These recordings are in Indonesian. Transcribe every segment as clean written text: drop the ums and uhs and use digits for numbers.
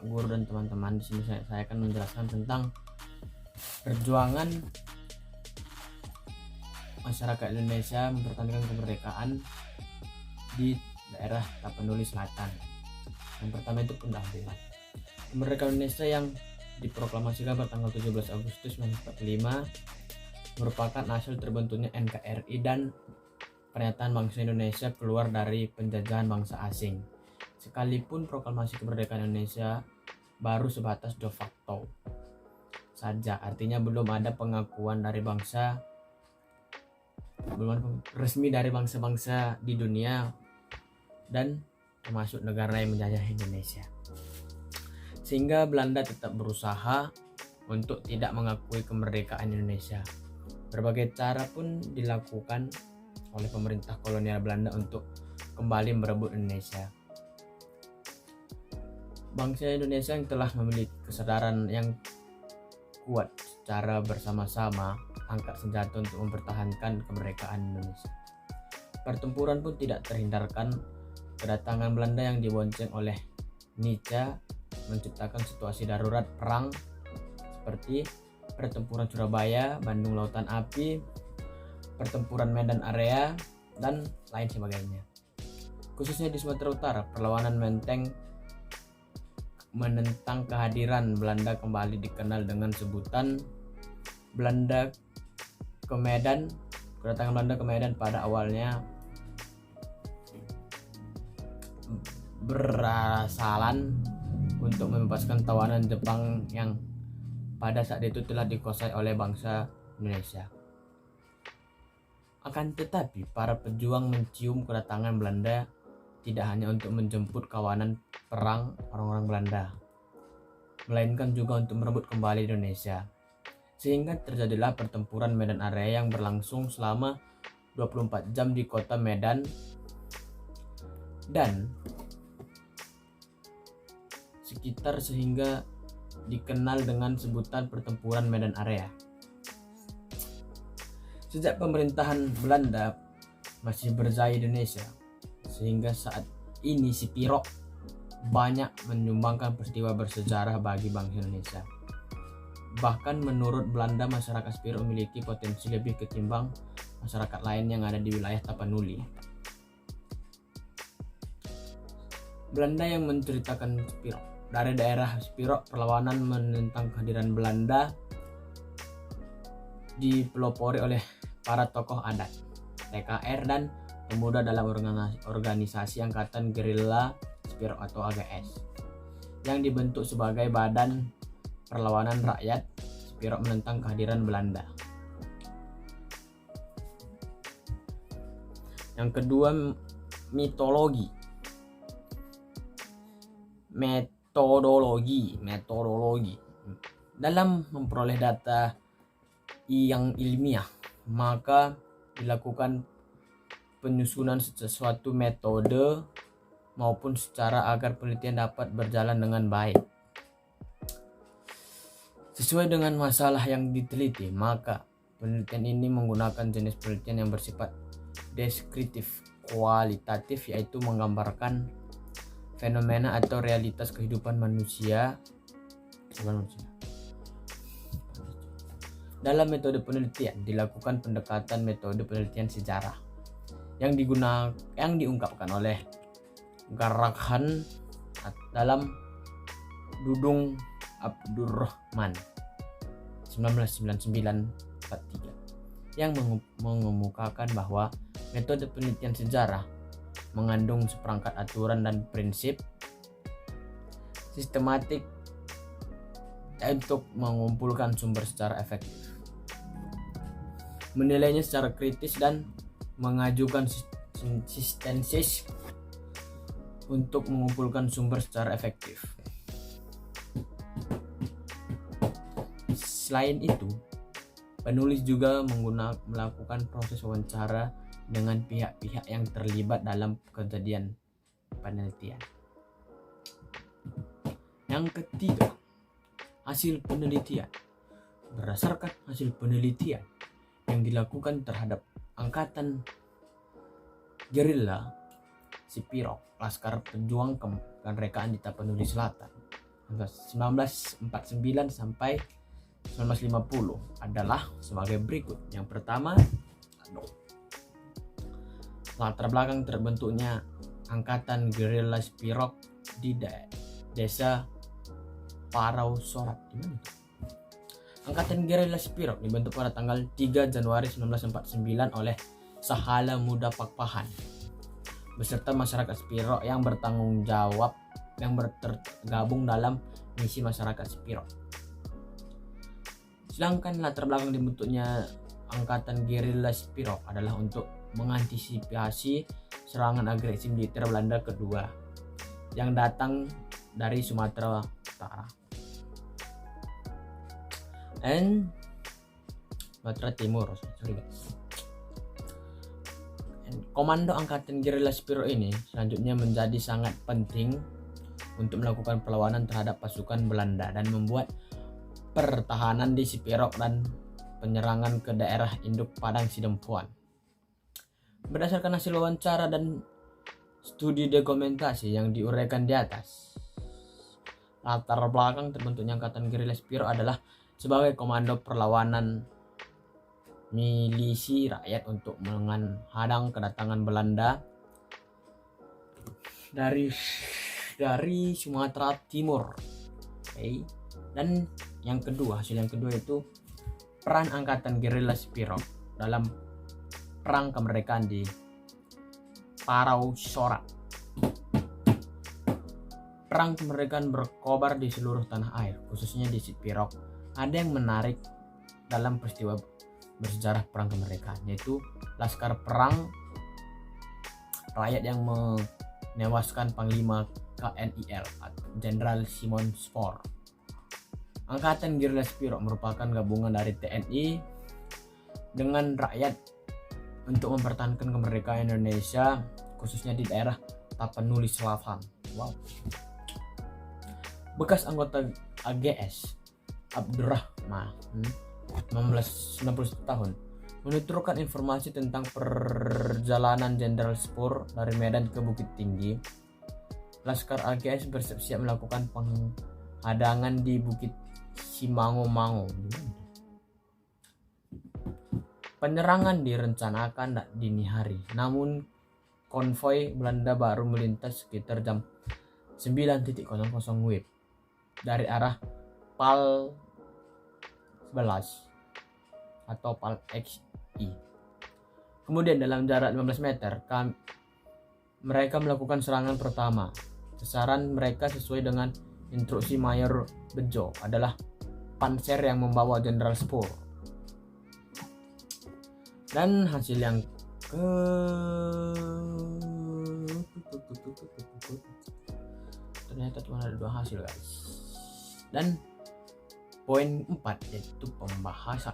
Guru dan teman-teman. Di sini saya akan menjelaskan tentang perjuangan masyarakat Indonesia mempertahankan kemerdekaan di daerah Tapanuli Selatan. Yang pertama itu pendahuluan. Kemerdekaan Indonesia yang diproklamasikan pada tanggal 17 Agustus 1945 merupakan hasil terbentuknya NKRI dan pernyataan bangsa Indonesia keluar dari penjajahan bangsa asing. Sekalipun proklamasi kemerdekaan Indonesia baru sebatas de facto saja, artinya belum ada pengakuan dari bangsa, belum ada resmi dari bangsa-bangsa di dunia dan termasuk negara yang menjajah Indonesia. Sehingga Belanda tetap berusaha untuk tidak mengakui kemerdekaan Indonesia. Berbagai cara pun dilakukan oleh pemerintah kolonial Belanda untuk kembali merebut Indonesia. Bangsa Indonesia yang telah memiliki kesadaran yang kuat secara bersama-sama angkat senjata untuk mempertahankan kemerdekaan Indonesia. Pertempuran pun tidak terhindarkan. Kedatangan Belanda yang dibonceng oleh Nietzsche menciptakan situasi darurat perang seperti pertempuran Surabaya, Bandung Lautan Api, pertempuran Medan Area, dan lain sebagainya. Khususnya di Sumatera Utara, perlawanan Menteng menentang kehadiran Belanda kembali dikenal dengan sebutan Belanda ke Medan. Kedatangan Belanda ke Medan pada awalnya berasalan untuk membebaskan tawanan Jepang yang pada saat itu telah dikuasai oleh bangsa Indonesia. Akan tetapi para pejuang mencium kedatangan Belanda tidak hanya untuk menjemput kawanan perang orang-orang Belanda, melainkan juga untuk merebut kembali Indonesia. Sehingga terjadilah pertempuran Medan Area yang berlangsung selama 24 jam di kota Medan dan sekitar, sehingga dikenal dengan sebutan pertempuran Medan Area. Sejak pemerintahan Belanda masih berjaya di Indonesia, sehingga saat ini Sipiro banyak menyumbangkan peristiwa bersejarah bagi bangsa Indonesia. Bahkan menurut Belanda, masyarakat Sipiro memiliki potensi lebih ketimbang masyarakat lain yang ada di wilayah Tapanuli. Belanda yang menceritakan Sipiro. Dari daerah Sipiro, perlawanan menentang kehadiran Belanda dipelopori oleh para tokoh adat, TKR, dan pemuda dalam organisasi Angkatan Gerila Sipiro atau AGS yang dibentuk sebagai Badan Perlawanan Rakyat Sipiro menentang kehadiran Belanda. Yang kedua, metodologi. Dalam memperoleh data yang ilmiah, maka dilakukan penyusunan sesuatu metode maupun secara agar penelitian dapat berjalan dengan baik. Sesuai dengan masalah yang diteliti, maka penelitian ini menggunakan jenis penelitian yang bersifat deskriptif kualitatif, yaitu menggambarkan fenomena atau realitas kehidupan manusia. Dalam metode penelitian dilakukan pendekatan metode penelitian sejarah yang diungkapkan oleh Garrahan dalam Dudung Abdurrahman 1999-43 yang mengemukakan bahwa metode penelitian sejarah mengandung seperangkat aturan dan prinsip sistematik untuk mengumpulkan sumber secara efektif, menilainya secara kritis, dan mengajukan sintesis untuk mengumpulkan sumber secara efektif. Selain itu, penulis juga melakukan proses wawancara dengan pihak-pihak yang terlibat dalam kejadian penelitian. Yang ketiga, hasil penelitian. Berdasarkan hasil penelitian yang dilakukan terhadap angkatan gerila Sipiro, Laskar Pejuang Kemerdekaan di Tapanuli Selatan, 1949 sampai 1950 adalah sebagai berikut. Yang pertama, latar belakang terbentuknya angkatan gerila Spirok di desa Parau Sorat. Angkatan gerila Spirok dibentuk pada tanggal 3 Januari 1949 oleh Sahala Muda Pakpahan beserta masyarakat Spirok yang bertanggung jawab yang tergabung dalam misi masyarakat Spirok. Sedangkan latar belakang dibentuknya angkatan gerila Spirok adalah untuk mengantisipasi serangan agresif militer Belanda kedua yang datang dari Sumatera Utara dan Sumatera Timur. Komando angkatan gerila Spirok ini selanjutnya menjadi sangat penting untuk melakukan perlawanan terhadap pasukan Belanda dan membuat pertahanan di Spirok dan penyerangan ke daerah induk Padang Sidempuan. Berdasarkan hasil wawancara dan studi dokumentasi yang diuraikan di atas, latar belakang terbentuknya angkatan gerila Spirok adalah sebagai komando perlawanan milisi rakyat untuk menghadang kedatangan Belanda dari Sumatera Timur. Dan hasil yang kedua itu peran angkatan gerila Spirok dalam perang kemerdekaan di Parau Sorat. Perang kemerdekaan berkobar di seluruh tanah air, khususnya di Spirok. Ada yang menarik dalam peristiwa bersejarah perang kemerdekaan, yaitu laskar perang rakyat yang menewaskan Panglima KNIL Jenderal Simon Spoor. Angkatan gerila Spirok merupakan gabungan dari TNI dengan rakyat untuk mempertahankan kemerdekaan Indonesia, khususnya di daerah Tapanuli Selatan. Bekas anggota AGS Abdurrahman 1991 tahun menuturkan informasi tentang perjalanan Jenderal Spoor dari Medan ke Bukit Tinggi. Laskar AGS bersiap-siap melakukan penghadangan di Bukit Simango-Mango. Penyerangan direncanakan dini hari, namun konvoi Belanda baru melintas sekitar jam 9.00 WIB dari arah PAL 11 atau PAL XI. Kemudian dalam jarak 15 meter mereka melakukan serangan pertama. Sasaran mereka sesuai dengan instruksi Mayor Bejo adalah panser yang membawa Jenderal Spoor. Dan hasil yang ternyata cuma ada 2 hasil, guys. Dan poin 4 yaitu pembahasan.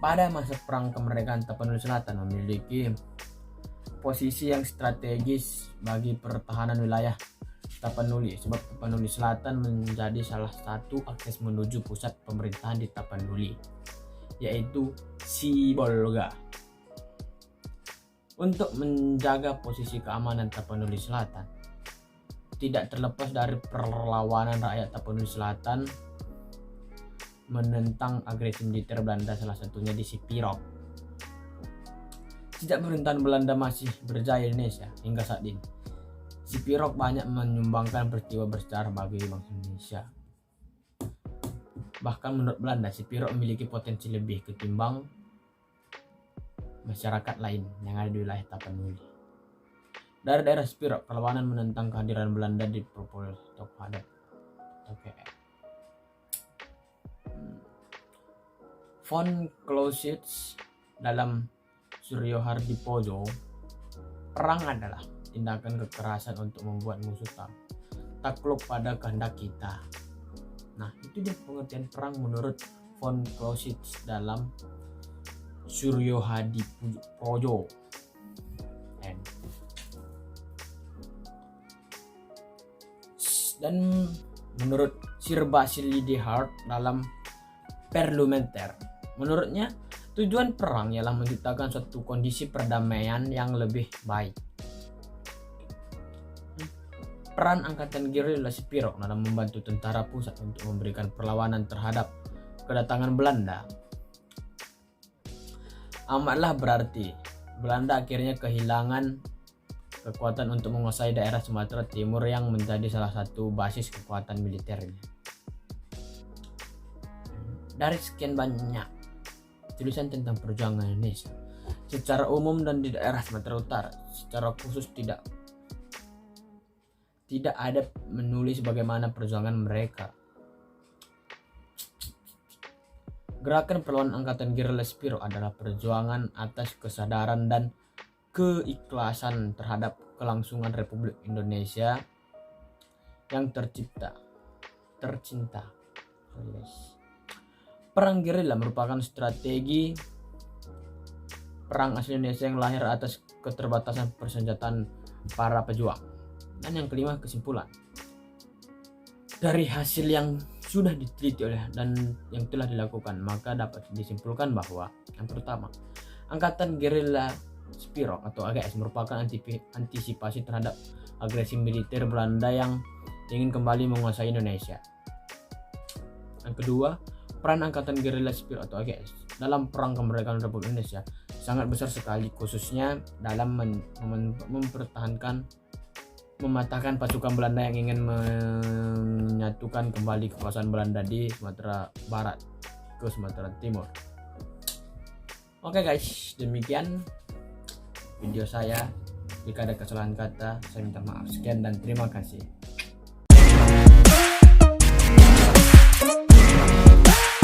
Pada masa perang kemerdekaan Tapanuli Selatan memiliki posisi yang strategis bagi pertahanan wilayah Tapanuli, sebab Tapanuli Selatan menjadi salah satu akses menuju pusat pemerintahan di Tapanuli, yaitu Sibolga. Untuk menjaga posisi keamanan Tapanuli Selatan, tidak terlepas dari perlawanan rakyat Tapanuli Selatan menentang agresi militer Belanda, salah satunya di Spirok. Sejak pemerintahan Belanda masih berjaya di Indonesia hingga saat ini, Spirok banyak menyumbangkan peristiwa bersejarah bagi bangsa Indonesia. Bahkan menurut Belanda, Spirok memiliki potensi lebih ketimbang masyarakat lain yang ada di wilayah Tapanuli. Dari daerah Spirok, perlawanan menentang kehadiran Belanda di Propolis terhadap TKR. Von Clausewitz dalam Suryo Hardipojo, perang adalah tindakan kekerasan untuk membuat musuh takluk pada kehendak kita. Nah, itu dia pengertian perang menurut Von Clausewitz dalam Suryo Hardipojo. Dan menurut Sir Basil Lidehart dalam Parlementer, menurutnya tujuan perang ialah menciptakan suatu kondisi perdamaian yang lebih baik. Peran angkatan gerilya Spiro dalam membantu tentara pusat untuk memberikan perlawanan terhadap kedatangan Belanda amatlah berarti. Belanda akhirnya kehilangan kekuatan untuk menguasai daerah Sumatera Timur yang menjadi salah satu basis kekuatan militernya. Dari sekian banyak tulisan tentang perjuangan Indonesia secara umum dan di daerah Sumatera Utara secara khusus tidak ada menulis bagaimana perjuangan mereka. Gerakan perlawanan angkatan gerilya Spiro adalah perjuangan atas kesadaran dan keikhlasan terhadap kelangsungan Republik Indonesia yang tercinta. Perang gerilya merupakan strategi perang asli Indonesia yang lahir atas keterbatasan persenjataan para pejuang. Dan yang kelima, kesimpulan. Dari hasil yang sudah diteliti oleh dan yang telah dilakukan, maka dapat disimpulkan bahwa yang pertama, angkatan gerilya Spiro atau AGS merupakan antisipasi terhadap agresi militer Belanda yang ingin kembali menguasai Indonesia. Yang kedua, peran angkatan gerilya Spiro atau AGS dalam perang kemerdekaan Republik Indonesia sangat besar sekali, khususnya dalam mematahkan pasukan Belanda yang ingin menyatukan kembali kekuasaan Belanda di Sumatera Barat ke Sumatera Timur. Oke guys, demikian video saya. Jika ada kesalahan kata, saya minta maaf. Sekian dan terima kasih.